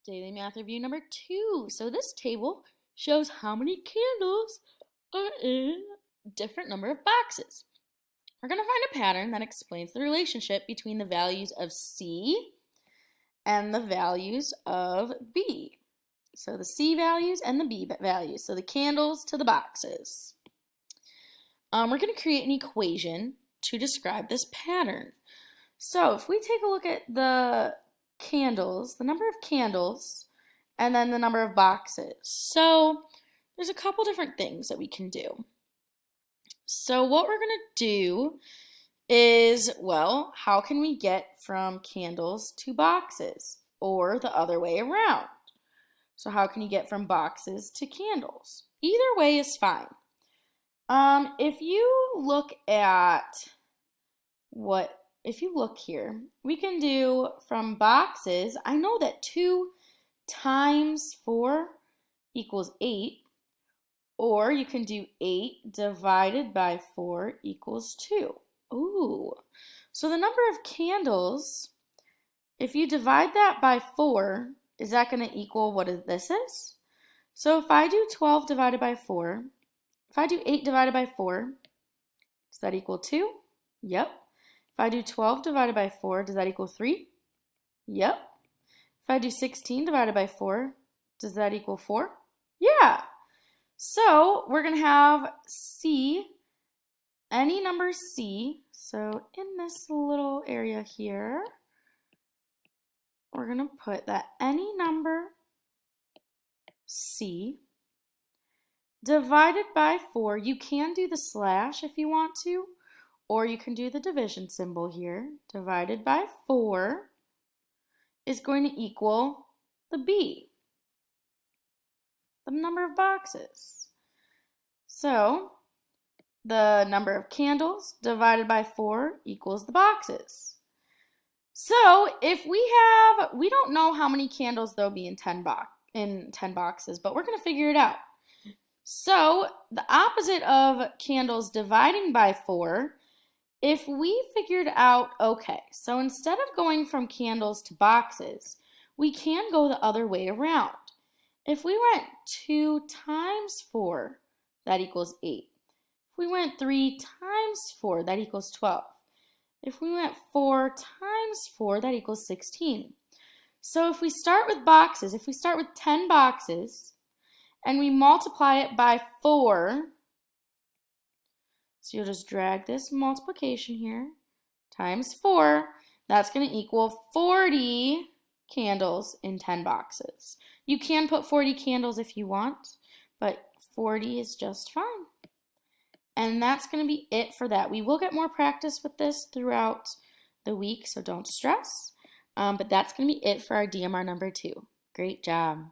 Daily Math Review number 2. So this table shows how many candles are in a different number of boxes. We're going to find a pattern that explains the relationship between the values of C and the values of B. So the C values and the B values. So the candles to the boxes. We're going to create an equation to describe this pattern. So if we take a look at the candles, the number of candles, and then the number of boxes. So there's a couple different things that we can do. So what we're going to do is, well, how can we get from candles to boxes or the other way around? So how can you get from boxes to candles? Either way is fine. If you look here, we can do from boxes. I know that 2 times 4 equals 8, or you can do 8 divided by 4 equals 2. Ooh, so the number of candles, if you divide that by 4, is that going to equal what this is? So if I do 12 divided by 4, if I do 8 divided by 4, does that equal 2? Yep. If I do 12 divided by 4, does that equal 3? Yep. If I do 16 divided by 4, does that equal 4? Yeah. So we're going to have C, any number C. So in this little area here, we're going to put that any number C divided by 4. You can do the slash if you want to, or you can do the division symbol here. Divided by 4 is going to equal the B, the number of boxes. So the number of candles divided by 4 equals the boxes. So if we don't know how many candles there'll be in 10 boxes, but we're going to figure it out. So the opposite of candles dividing by 4, if we figured out, okay, so instead of going from candles to boxes, we can go the other way around. If we went 2 times 4, that equals 8. If we went 3 times 4, that equals 12. If we went 4 times 4, that equals 16. So if we start with boxes, if we start with 10 boxes, and we multiply it by 4, so you'll just drag this multiplication here, times 4, that's going to equal 40 candles in 10 boxes. You can put 40 candles if you want, but 40 is just fine. And that's going to be it for that. We will get more practice with this throughout the week, so don't stress. But that's going to be it for our DMR number 2. Great job.